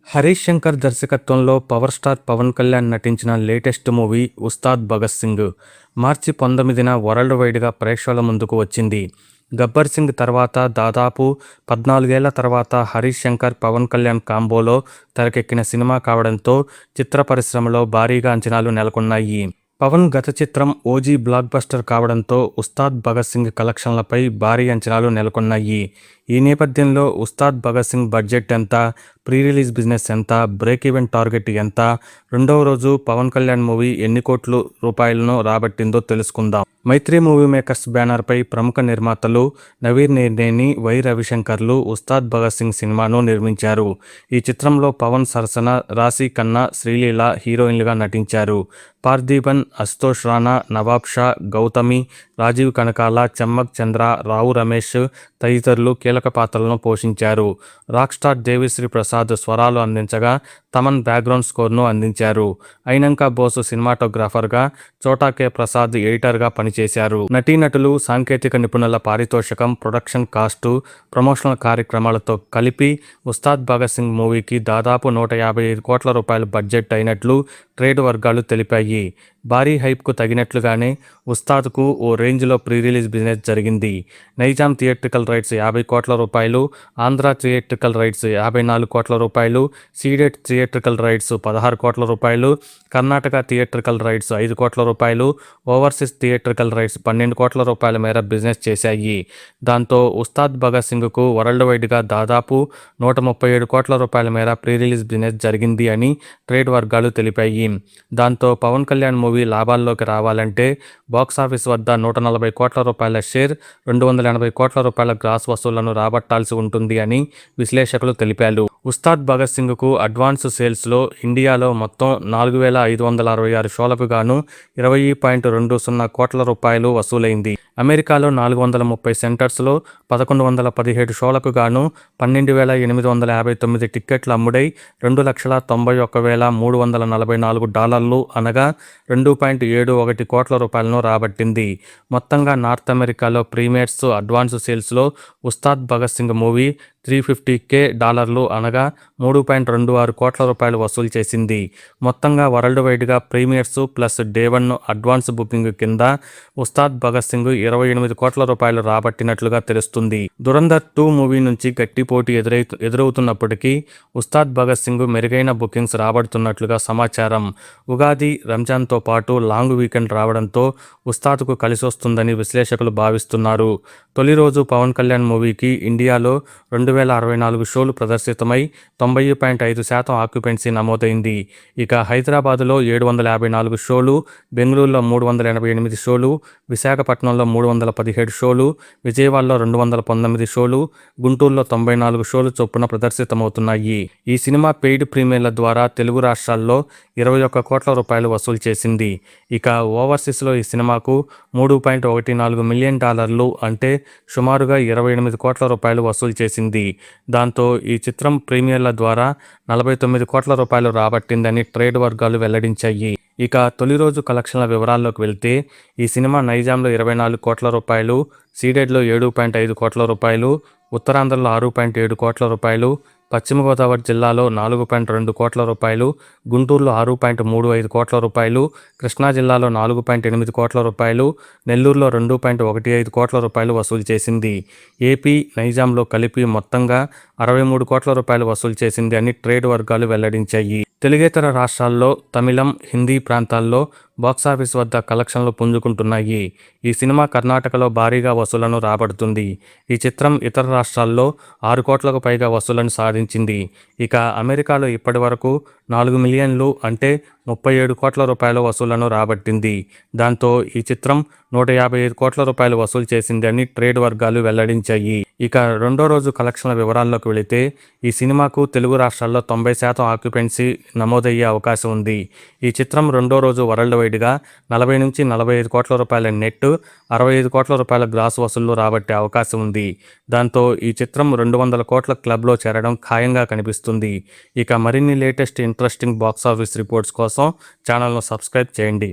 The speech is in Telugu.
హరీష్ శంకర్ దర్శకత్వంలో పవర్ స్టార్ పవన్ కళ్యాణ్ నటించిన లేటెస్ట్ మూవీ ఉస్తాద్ భగత్ సింగ్ మార్చి 19న వరల్డ్ వైడ్గా ప్రేక్షకుల ముందుకు వచ్చింది. గబ్బర్ సింగ్ తర్వాత దాదాపు 14 ఏళ్ల తర్వాత హరీష్ శంకర్ పవన్ కళ్యాణ్ కాంబోలో తెరకెక్కిన సినిమా కావడంతో చిత్ర పరిశ్రమలో భారీగా అంచనాలు నెలకొన్నాయి. పవన్ గత చిత్రం ఓజీ బ్లాక్ బస్టర్ కావడంతో ఉస్తాద్ భగత్ సింగ్ కలెక్షన్లపై భారీ అంచనాలు నెలకొన్నాయి. ఈ నేపథ్యంలో ఉస్తాద్ భగత్ సింగ్ బడ్జెట్ ఎంత, ప్రీ రిలీజ్ బిజినెస్ ఎంత, బ్రేక్ ఈవెన్ టార్గెట్ ఎంత, రెండవ రోజు పవన్ కళ్యాణ్ మూవీ ఎన్ని కోట్ల రూపాయలను రాబట్టిందో తెలుసుకుందాం. మైత్రి మూవీ మేకర్స్ బ్యానర్పై ప్రముఖ నిర్మాతలు నవీన్ నేర్నేని, వై రవిశంకర్లు ఉస్తాద్ భగత్ సింగ్ సినిమాను నిర్మించారు. ఈ చిత్రంలో పవన్ సరసన రాశి ఖన్నా, శ్రీలీల హీరోయిన్లుగా నటించారు. పార్థిబన్, అశుతోష్ రాణా, నవాబ్ షా, గౌతమి, రాజీవ్ కనకాల, చెమ్మక్ చంద్ర, రావు రమేష్ తదితరులు కీలక పాత్రలను పోషించారు. రాక్ స్టార్ దేవిశ్రీ ప్రసాద్ స్వరాలు అందించగా తమన్ బ్యాక్గ్రౌండ్ స్కోర్ను అందించారు. అయినంక బోసు సినిమాటోగ్రాఫర్గా, చోటా కె ప్రసాద్ ఎడిటర్గా పనిచేశారు. నటీనటులు, సాంకేతిక నిపుణుల పారితోషికం, ప్రొడక్షన్ కాస్టు, ప్రమోషనల్ కార్యక్రమాలతో కలిపి ఉస్తాద్ భగత్ సింగ్ మూవీకి దాదాపు 155 కోట్ల రూపాయల బడ్జెట్ అయినట్లు ట్రేడ్ వర్గాలు తెలిపాయి. భారీ హైప్కు తగినట్లుగానే ఉస్తాద్కు ఓ రేంజ్లో ప్రీ రిలీజ్ బిజినెస్ జరిగింది. నైజాం థియేట్రికల్ రైట్స్ 50 కోట్ల రూపాయలు, ఆంధ్ర థియేట్రికల్ రైట్స్ 54 కోట్ల రూపాయలు, సీడెట్ థియేట్రికల్ రైట్స్ 16 కోట్ల రూపాయలు, కర్ణాటక థియేట్రికల్ రైట్స్ 5 కోట్ల రూపాయలు, ఓవర్సీస్ థియేట్రికల్ రైట్స్ 12 కోట్ల రూపాయల మేర బిజినెస్ చేశాయి. దాంతో ఉస్తాద్ భగత్ సింగ్కు వరల్డ్ వైడ్గా దాదాపు 137 కోట్ల రూపాయల మేర ప్రీ రిలీజ్ బిజినెస్ జరిగింది అని ట్రేడ్ వర్గాలు తెలిపాయి. దాంతో పవన్ కళ్యాణ్ మూవీ లాభాల్లోకి రావాలంటే బాక్సాఫీస్ వద్ద 140 కోట్ల రూపాయల షేర్, 280 కోట్ల రూపాయల గ్రాస్ వసూళ్లను రాబట్టాల్సి ఉంటుంది అని విశ్లేషకులు తెలిపారు. ఉస్తాద్ భగత్ సింగ్కు అడ్వాన్స్ సేల్స్లో ఇండియాలో మొత్తం 4,566 షోలకు గాను 20.20 కోట్ల రూపాయలు వసూలైంది. అమెరికాలో 430 సెంటర్స్లో 1117 షోలకు గాను 12,859 టిక్కెట్లు అమ్ముడై $2,91,344 అనగా $2.71 కోట్ల రూపాయలను రాబట్టింది. మొత్తంగా నార్త్ అమెరికాలో ప్రీమియర్స్ అడ్వాన్స్ సేల్స్లో ఉస్తాద్ భగత్ సింగ్ మూవీ $350K అనగా 3.26 కోట్ల రూపాయలు వసూలు చేసింది. మొత్తంగా వరల్డ్ వైడ్గా premieres plus day 1 advance booking కింద ఉస్తాద్ భగత్ సింగ్ 28 కోట్ల రూపాయలు రాబట్టినట్లుగా తెలుస్తుంది. దురంధర్ 2 మూవీ నుంచి గట్టి పోటీ ఎదురవుతున్నప్పటికీ ఉస్తాద్ భగత్ సింగ్ మెరుగైన బుకింగ్స్ రాబడుతున్నట్లుగా సమాచారం. ఉగాది, రంజాన్తో పాటు లాంగ్ వీకెండ్ రావడంతో ఉస్తాద్కు కలిసొస్తుందని విశ్లేషకులు భావిస్తున్నారు. తొలి రోజు పవన్ కళ్యాణ్ మూవీకి ఇండియాలో 2,064 షోలు ప్రదర్శితమై 90.5% ఆక్యుపెన్సీ నమోదైంది. ఇక హైదరాబాదులో 754 షోలు, బెంగళూరులో 388 షోలు, విశాఖపట్నంలో 317 షోలు, విజయవాడలో 219 షోలు, గుంటూరులో 94 షోలు చొప్పున ప్రదర్శితమవుతున్నాయి. ఈ సినిమా పెయిడ్ ప్రీమియర్ల ద్వారా తెలుగు రాష్ట్రాల్లో 21 కోట్ల రూపాయలు వసూలు చేసింది. ఇక ఓవర్సీస్లో ఈ సినిమాకు $3.14 మిలియన్ అంటే సుమారుగా 28 కోట్ల రూపాయలు వసూలు చేసింది. దాంతో ఈ చిత్రం ప్రీమియర్ల ద్వారా 49 కోట్ల రూపాయలు రాబట్టిందని ట్రేడ్ వర్గాలు వెల్లడించాయి. ఇక తొలి రోజు కలెక్షన్ల వివరాల్లోకి వెళ్తే ఈ సినిమా నైజాంలో 24 కోట్ల రూపాయలు, సీడెడ్లో 7.5 కోట్ల రూపాయలు, ఉత్తరాంధ్రలో 6.7 కోట్ల రూపాయలు, పశ్చిమ గోదావరి జిల్లాలో 4.2 కోట్ల రూపాయలు, గుంటూరులో 6.35 కోట్ల రూపాయలు, కృష్ణా జిల్లాలో 4.8 కోట్ల రూపాయలు, నెల్లూరులో 2.15 కోట్ల రూపాయలు వసూలు చేసింది. ఏపీ, నైజాంలో కలిపి మొత్తంగా 63 కోట్ల రూపాయలు వసూలు చేసింది అని ట్రేడ్ వర్గాలు వెల్లడించాయి. తెలుగేతర రాష్ట్రాల్లో తమిళం, హిందీ ప్రాంతాల్లో బాక్సాఫీస్ వద్ద కలెక్షన్లు పుంజుకుంటున్నాయి. ఈ సినిమా కర్ణాటకలో భారీగా వసూళ్లను రాబడుతుంది. ఈ చిత్రం ఇతర రాష్ట్రాల్లో 6 కోట్లకు పైగా వసూళ్లను సాధించింది. ఇక అమెరికాలో ఇప్పటి వరకు 4 మిలియన్లు అంటే 37 కోట్ల రూపాయల వసూళ్లను రాబట్టింది. దాంతో ఈ చిత్రం 155 కోట్ల రూపాయలు వసూలు చేసింది అని ట్రేడ్ వర్గాలు వెల్లడించాయి. ఇక రెండో రోజు కలెక్షన్ల వివరాల్లోకి వెళితే ఈ సినిమాకు తెలుగు రాష్ట్రాల్లో 90% ఆక్యుపెన్సీ నమోదయ్యే అవకాశం ఉంది. ఈ చిత్రం రెండో రోజు వరల్డ్ వైడ్గా 40 నుంచి 45 కోట్ల రూపాయల నెట్, 65 కోట్ల రూపాయల గ్రాస్ వసూళ్లు రాబట్టే అవకాశం ఉంది. దాంతో ఈ చిత్రం 200 కోట్ల క్లబ్లో చేరడం ఖాయంగా కనిపిస్తుంది. ఇక మరిన్ని లేటెస్ట్ ఇంట్రెస్టింగ్ బాక్సాఫీస్ రిపోర్ట్స్ కోసం ఛానల్ను సబ్స్క్రైబ్ చేయండి.